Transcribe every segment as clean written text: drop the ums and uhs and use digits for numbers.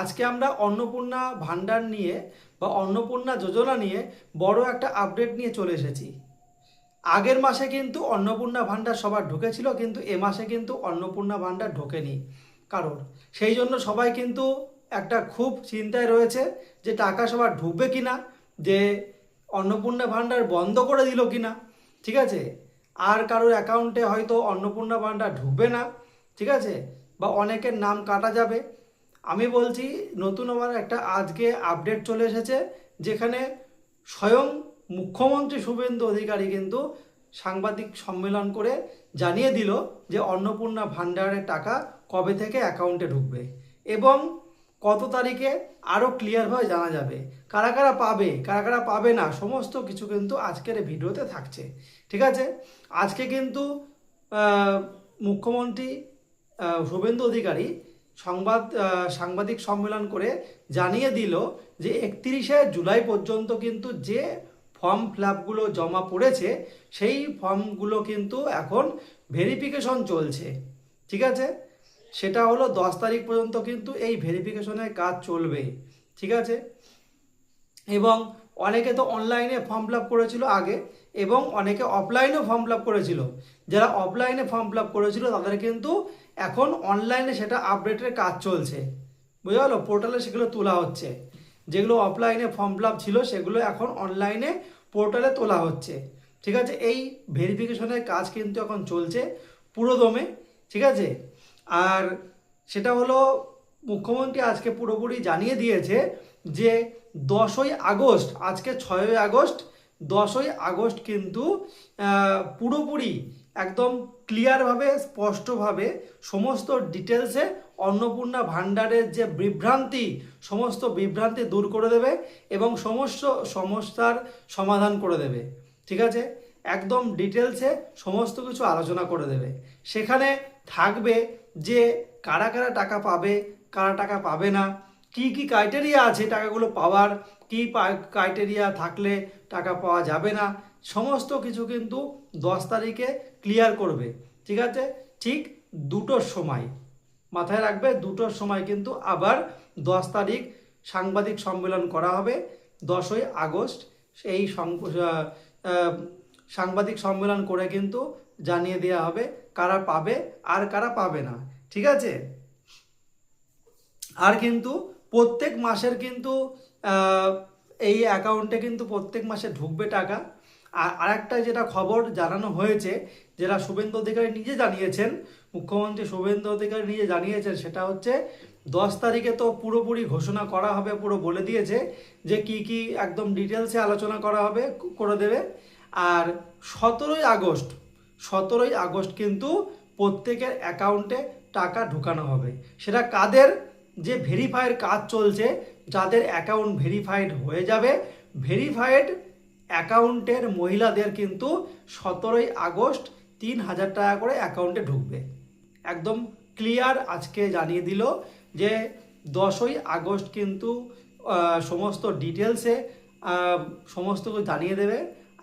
আজকে আমরা অন্নপূর্ণা ভান্ডার নিয়ে বা অন্নপূর্ণা যোজনা নিয়ে বড় একটা আপডেট নিয়ে চলে এসেছি। আগের মাসে কিন্তু অন্নপূর্ণা ভান্ডার সবার ঢুকেছিল, কিন্তু এ মাসে কিন্তু অন্নপূর্ণা ভান্ডার ঢোকেনি কারণ। সেই জন্য সবাই কিন্তু একটা খুব চিন্তায় রয়েছে যে টাকা সবার ঢুকবে কিনা, যে অন্নপূর্ণা ভান্ডার বন্ধ করে দিল কিনা। ঠিক আছে, আর কারোর অ্যাকাউন্টে হয়তো অন্নপূর্ণা ভান্ডার ঢুকবে না। ঠিক আছে, বা অনেকের নাম কাটা যাবে। আমি বলছি নতুন আবার একটা আজকে আপডেট চলে এসেছে, যেখানে স্বয়ং মুখ্যমন্ত্রী শুভেন্দু অধিকারী কিন্তু সাংবাদিক সম্মেলন করে জানিয়ে দিল যে অন্নপূর্ণা ভান্ডারের টাকা কবে থেকে অ্যাকাউন্টে ঢুকবে এবং কত তারিখে আরও ক্লিয়ারভাবে জানা যাবে। কারা কারা পাবে, কারা কারা পাবে না, সমস্ত কিছু কিন্তু আজকের এই ভিডিওতে থাকছে। ঠিক আছে, আজকে কিন্তু মুখ্যমন্ত্রী শুভেন্দু অধিকারী সাংবাদিক সম্মেলন করে জানিয়ে দিল যে 31শে জুলাই পর্যন্ত কিন্তু যে ফর্ম ফিলআপগুলো জমা পড়েছে সেই ফর্মগুলো কিন্তু এখন ভেরিফিকেশন চলছে। ঠিক আছে, সেটা হলো 10 তারিখ পর্যন্ত কিন্তু এই ভেরিফিকেশনের কাজ চলবে। ঠিক আছে, এবং অনেকে তো অনলাইনে ফর্ম ফিল আপ করেছিল আগে, এবং অনেকে অফলাইনেও ফর্ম ফিল আপ করেছিল। যারা অফলাইনে ফর্ম ফিল আপ করেছিল তাদের কিন্তু এখন অনলাইনে সেটা আপডেটের কাজ চলছে। বুঝা গেল, পোর্টালে সেগুলো তোলা হচ্ছে। যেগুলো অফলাইনে ফর্ম ফিল আপ ছিল সেগুলো এখন অনলাইনে পোর্টালে তোলা হচ্ছে। ঠিক আছে, এই ভেরিফিকেশনের কাজ কিন্তু এখন চলছে পুরোদমে। ঠিক আছে, আর সেটা হলো মুখ্যমন্ত্রী আজকে পুরোপুরি জানিয়ে দিয়েছে যে 10ই আগস্ট, আজকে 6ই আগস্ট, 10ই আগস্ট কিন্তু পুরোপুরি একদম ক্লিয়ারভাবে স্পষ্টভাবে সমস্ত ডিটেলসে অন্নপূর্ণা ভান্ডারের যে বিভ্রান্তি, সমস্ত বিভ্রান্তি দূর করে দেবে এবং সমস্ত সমস্যার সমাধান করে দেবে। ঠিক আছে, একদম ডিটেলসে সমস্ত কিছু আলোচনা করে দেবে। সেখানে থাকবে যে কারা কারা টাকা পাবে, কারা টাকা পাবে না, কি কি ক্রাইটেরিয়া আছে টাকাগুলো পাওয়ার, কি ক্রাইটেরিয়া থাকলে টাকা পাওয়া যাবে না, সমস্ত কিছু কিন্তু 10 তারিখে ক্লিয়ার করবে। ঠিক আছে, ঠিক 2টোর সময় মাথায় রাখবে, 2টোর সময় কিন্তু আবার 10 তারিখ সাংবাদিক সম্মেলন করা হবে। 10ই আগস্ট এই সাংবাদিক সম্মেলন করে কিন্তু জানিয়ে দেওয়া হবে কারা পাবে আর কারা পাবে না। ঠিক আছে, আর কিন্তু প্রত্যেক মাসের কিন্তু এই অ্যাকাউন্টে কিন্তু প্রত্যেক মাসে ঢুকবে টাকা। আর আরেকটা যেটা খবর জানানো হয়েছে, যেটা শুভেন্দু অধিকারী নিজে জানিয়েছেন, মুখ্যমন্ত্রী শুভেন্দু অধিকারী নিজে জানিয়েছেন, সেটা হচ্ছে 10 তারিখে তো পুরোপুরি ঘোষণা করা হবে, পুরো বলে দিয়েছে যে কি কি একদম ডিটেলসে আলোচনা করা হবে, করে দেবে। আর 17ই আগস্ট কিন্তু প্রত্যেকের অ্যাকাউন্টে টাকা ঢোকানো হবে। সেটা কাদের, যে ভেরিফাইয়ের কাজ চলছে, যাদের অ্যাকাউন্ট ভেরিফাইড হয়ে যাবে, ভেরিফাইড অ্যাকাউন্টের মহিলাদের কিন্তু 17ই আগস্ট 3,000 টাকা করে অ্যাকাউন্টে ঢুকবে। একদম ক্লিয়ার আজকে জানিয়ে দিল যে 10ই আগস্ট কিন্তু সমস্ত ডিটেলসে সমস্ত কিছু জানিয়ে দেবে।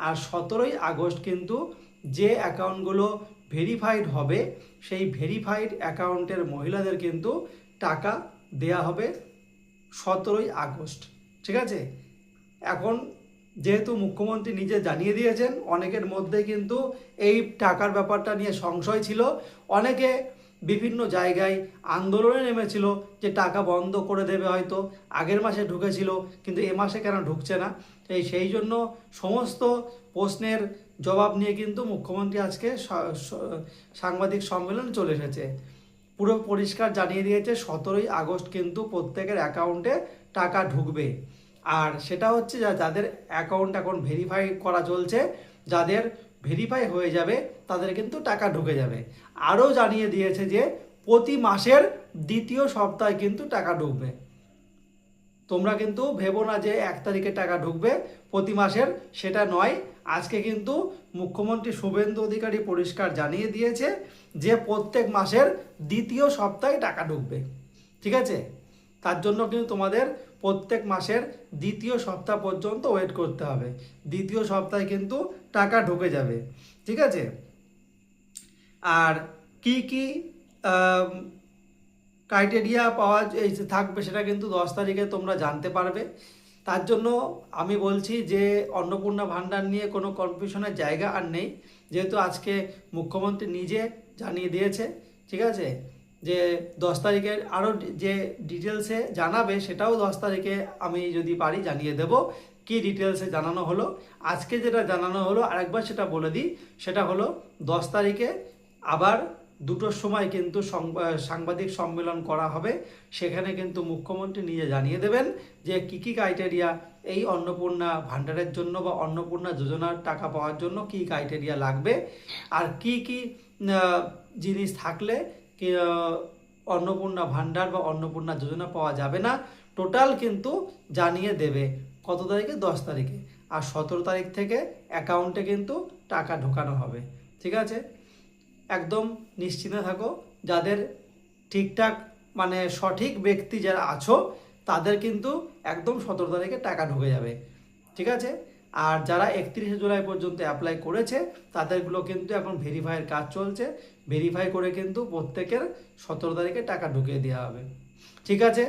আর 17ই আগস্ট কিন্তু যে অ্যাকাউন্টগুলো ভেরিফাইড হবে সেই ভেরিফাইড অ্যাকাউন্টের মহিলাদের কিন্তু টাকা দেয়া হবে 17ই আগস্ট। ঠিক আছে, এখন যেহেতু মুখ্যমন্ত্রী নিজে জানিয়ে দিয়েছেন, অনেকের মধ্যে কিন্তু এই টাকার ব্যাপারটা নিয়ে সংশয় ছিল। অনেকে বিভিন্ন জায়গায় আন্দোলনে নেমেছিল যে টাকা বন্ধ করে দেবে, হয়তো আগের মাসে ঢুকেছিল কিন্তু এ মাসে কেন ঢুকছে না। সেই জন্য সমস্ত প্রশ্নের জবাব নিয়ে কিন্তু মুখ্যমন্ত্রী আজকে সাংবাদিক সম্মেলন চলে এসেছে। পুরো পরিষ্কার জানিয়ে দিয়েছে 17ই আগস্ট কিন্তু প্রত্যেকের অ্যাকাউন্টে টাকা ঢুকবে। আর সেটা হচ্ছে যাদের অ্যাকাউন্ট এখন ভেরিফাই করা চলছে, যাদের ভেরিফাই হয়ে যাবে তাদের কিন্তু টাকা ঢুকে যাবে। আরও জানিয়ে দিয়েছে যে প্রতি মাসের দ্বিতীয় সপ্তাহে কিন্তু টাকা ঢুকবে। তোমরা কিন্তু ভেবো না যে 1 তারিখে টাকা ঢুকবে প্রতি মাসের, সেটা নয়। আজকে কিন্তু মুখ্যমন্ত্রী শুভেন্দু অধিকারী পরিষ্কার জানিয়ে দিয়েছে যে প্রত্যেক মাসের দ্বিতীয় সপ্তাহে টাকা ঢুকবে। ঠিক আছে, তার জন্য কিন্তু তোমাদের প্রত্যেক মাসের দ্বিতীয় সপ্তাহ পর্যন্ত ওয়েট করতে হবে। দ্বিতীয় সপ্তাহে কিন্তু টাকা ঢুকে যাবে। ঠিক আছে, আর কি কি ক্রাইটেরিয়া পাওয়া এই যে থাকবে সেটা কিন্তু 10 তারিখে তোমরা জানতে পারবে। তার জন্য আমি বলছি যে অন্নপূর্ণা ভাণ্ডার নিয়ে কোনো কনফিউশনের জায়গা আর নেই, যেহেতু আজকে মুখ্যমন্ত্রী নিজে জানিয়ে দিয়েছে, ঠিক আছে, যে 10 তারিখের আরও যে ডিটেলসে জানাবে সেটাও 10 তারিখে আমি যদি পারি জানিয়ে দেব কি ডিটেলসে জানানো হলো। আজকে যেটা জানানো হলো আরেকবার সেটা বলে দিই, সেটা হলো 10 তারিখে আবার 2টোর সময় কিন্তু সাংবাদিক সম্মেলন করা হবে। সেখানে কিন্তু মুখ্যমন্ত্রী নিজে জানিয়ে দেবেন যে কী কী ক্রাইটেরিয়া এই অন্নপূর্ণা ভাণ্ডারের জন্য বা অন্নপূর্ণা যোজনার টাকা পাওয়ার জন্য কী ক্রাইটেরিয়া লাগবে, আর কি কি জিনিস থাকলে অন্নপূর্ণা ভাণ্ডার বা অন্নপূর্ণা যোজনা পাওয়া যাবে না, টোটাল কিন্তু জানিয়ে দেবে। কত তারিখে? 10 তারিখে। আর 17 তারিখ থেকে অ্যাকাউন্টে কিন্তু টাকা ঢোকানো হবে। ঠিক আছে, একদম নিশ্চিন্তে থাকো। যাদের ঠিকঠাক মানে সঠিক ব্যক্তি যারা আছো তাদের কিন্তু একদম 17 তারিখে টাকা ঢুকে যাবে। ঠিক আছে, আর যারা 31শে জুলাই পর্যন্ত অ্যাপ্লাই করেছে তাদেরগুলো কিন্তু এখন ভেরিফাইয়ের কাজ চলছে। ভেরিফাই করে কিন্তু প্রত্যেকের 17 তারিখে টাকা ঢুকিয়ে দেওয়া হবে। ঠিক আছে,